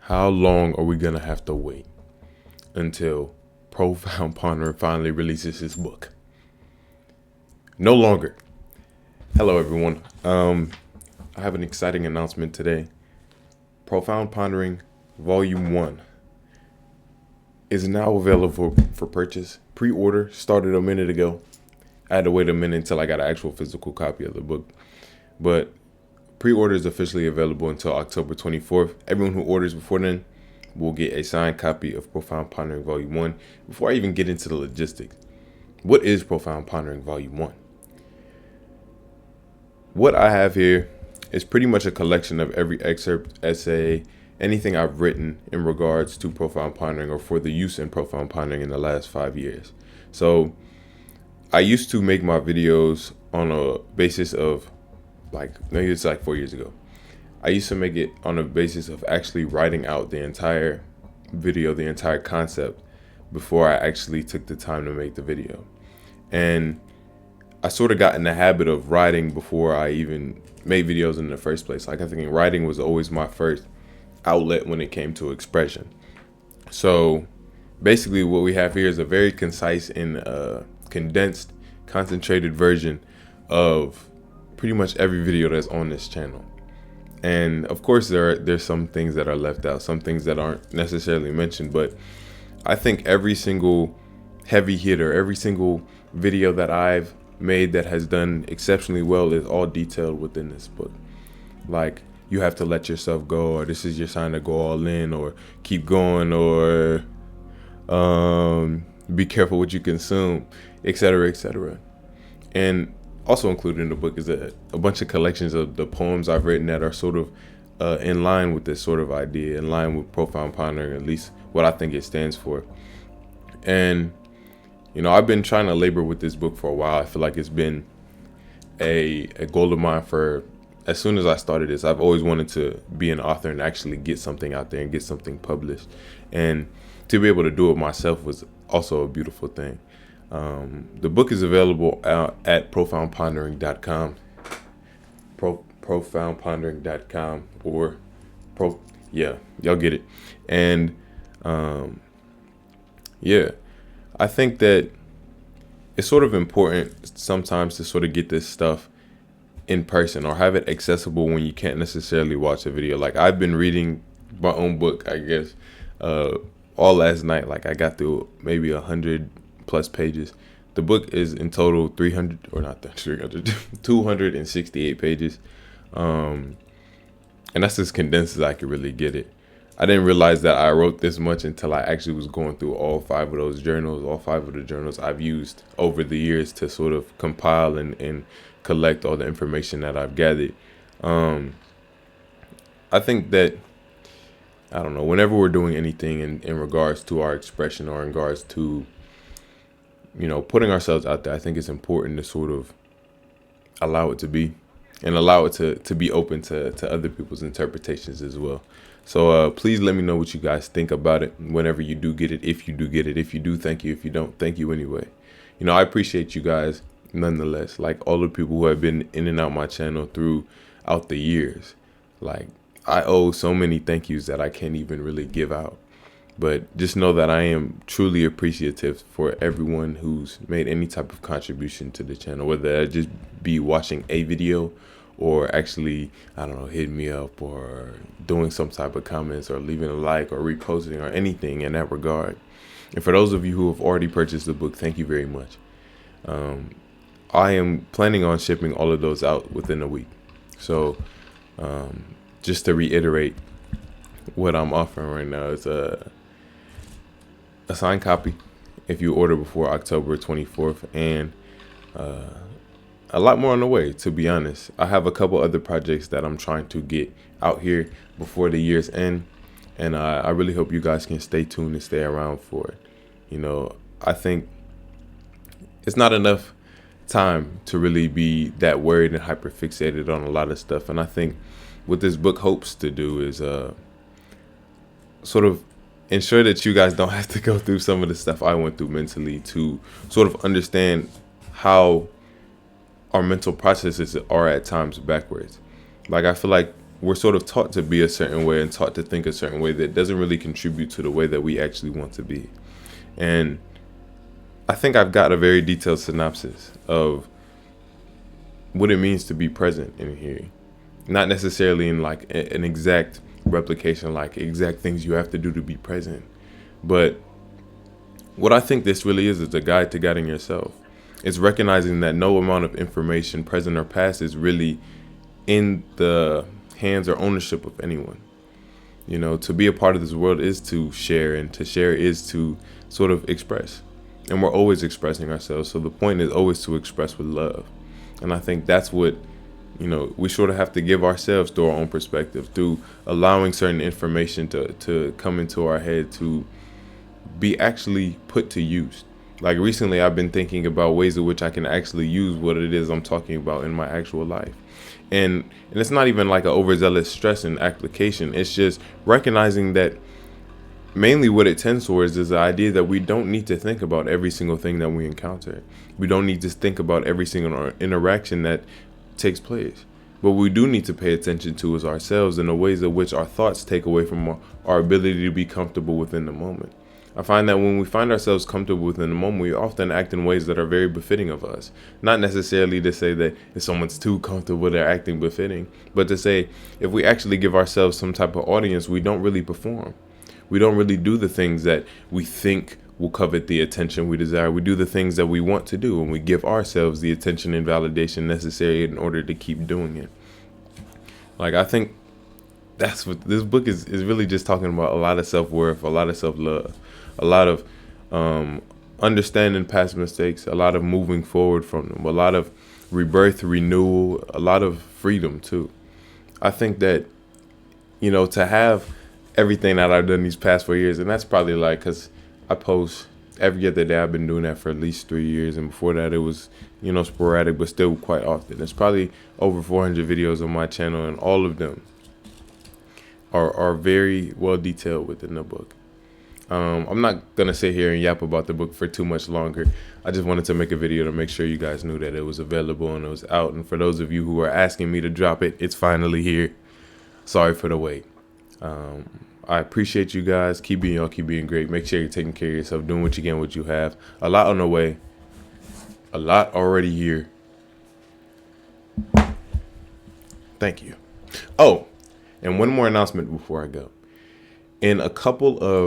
How long are we gonna have to wait until Profound Pondering finally releases his book? No longer. Hello, everyone. I have an exciting announcement today. Profound Pondering Volume 1 is now available for purchase. Pre-order started a minute ago. I had to wait a minute until I got an actual physical copy of the book. But pre-order is officially available until October 24th. Everyone who orders before then will get a signed copy of Profound Pondering Volume 1. Before I even get into the logistics, what is Profound Pondering Volume 1? What I have here is pretty much a collection of every excerpt, essay, anything I've written in regards to Profound Pondering or for the use in Profound Pondering in the last 5 years. So I used to make my videos on a basis of maybe it's like 4 years ago. I used to make it on a basis of actually writing out the entire video, the entire concept, before I actually took the time to make the video. And I sort of got in the habit of writing before I even made videos in the first place. Like, I think writing was always my first outlet when it came to expression. So basically what we have here is a very concise and condensed, concentrated version of pretty much every video that's on this channel. And of course there's some things that are left out, some things that aren't necessarily mentioned, but I think every single heavy hitter, every single video that I've made that has done exceptionally well is all detailed within this book. Like, you have to let yourself go, or this is your sign to go all in, or keep going, or be careful what you consume, etc., etc. And also included in the book is a bunch of collections of the poems I've written that are sort of in line with this sort of idea, in line with Profound Pondering, at least what I think it stands for. And, you know, I've been trying to labor with this book for a while. I feel like it's been a goal of mine for as soon as I started this. I've always wanted to be an author and actually get something out there and get something published. And to be able to do it myself was also a beautiful thing. The book is available at profoundpondering.com, profoundpondering.com, or y'all get it. And I think that it's sort of important sometimes to sort of get this stuff in person or have it accessible when you can't necessarily watch a video. Like, I've been reading my own book, I guess, all last night. Like, I got through maybe 100 plus pages. The book is in total 268 pages. And that's as condensed as I could really get it. I didn't realize that I wrote this much until I actually was going through all 5 of those journals, all 5 of the journals I've used over the years to sort of compile and collect all the information that I've gathered. I think that, I don't know, whenever we're doing anything in regards to our expression or in regards to, you know, putting ourselves out there, I think it's important to sort of allow it to be and allow it to be open to other people's interpretations as well. So please let me know what you guys think about it whenever you do get it. If you do get it, if you do, thank you. If you don't, thank you anyway. You know, I appreciate you guys nonetheless. Like, all the people who have been in and out my channel throughout the years. Like, I owe so many thank yous that I can't even really give out. But just know that I am truly appreciative for everyone who's made any type of contribution to the channel, whether that just be watching a video or actually, I don't know, hitting me up or doing some type of comments or leaving a like or reposting or anything in that regard. And for those of you who have already purchased the book, thank you very much. I am planning on shipping all of those out within a week. So just to reiterate, what I'm offering right now is a signed copy if you order before October 24th, and a lot more on the way, to be honest. I have a couple other projects that I'm trying to get out here before the year's end, and I really hope you guys can stay tuned and stay around for it. You know, I think it's not enough time to really be that worried and hyper fixated on a lot of stuff, and I think what this book hopes to do is sort of ensure that you guys don't have to go through some of the stuff I went through mentally, to sort of understand how our mental processes are at times backwards. Like, I feel like we're sort of taught to be a certain way and taught to think a certain way that doesn't really contribute to the way that we actually want to be. And I think I've got a very detailed synopsis of what it means to be present in here. Not necessarily in like an exact replication, like exact things you have to do to be present. But what I think this really is a guide to guiding yourself. It's recognizing that no amount of information, present or past, is really in the hands or ownership of anyone. You know, to be a part of this world is to share, and to share is to sort of express. And we're always expressing ourselves. So the point is always to express with love. And I think that's what, you know, we sort of have to give ourselves through our own perspective, through allowing certain information to come into our head, to be actually put to use. Like recently, I've been thinking about ways in which I can actually use what it is I'm talking about in my actual life. And it's not even like an overzealous stress and application. It's just recognizing that mainly what it tends towards is the idea that we don't need to think about every single thing that we encounter. We don't need to think about every single interaction that takes place. What we do need to pay attention to is ourselves and the ways in which our thoughts take away from our ability to be comfortable within the moment. I find that when we find ourselves comfortable within the moment, we often act in ways that are very befitting of us. Not necessarily to say that if someone's too comfortable, they're acting befitting, but to say if we actually give ourselves some type of audience, we don't really perform. We don't really do the things that we think will covet the attention we desire. We do the things that we want to do, and we give ourselves the attention and validation necessary in order to keep doing it. Like, I think that's what this book is really just talking about: a lot of self-worth, a lot of self-love, a lot of understanding past mistakes, a lot of moving forward from them, a lot of rebirth, renewal, a lot of freedom too. I think that, you know, to have everything that I've done these past 4 years, and that's probably like, because I post every other day. I've been doing that for at least 3 years, and before that it was, you know, sporadic, but still quite often. There's probably over 400 videos on my channel, and all of them are very well detailed within the book. I'm not gonna sit here and yap about the book for too much longer. I just wanted to make a video to make sure you guys knew that it was available and it was out. And for those of you who are asking me to drop it, it's finally here. Sorry for the wait. I appreciate you guys. Keep being y'all, keep being great. Make sure you're taking care of yourself, doing what you can, what you have. A lot on the way, a lot already here. Thank you. Oh, and one more announcement before I go. In a couple of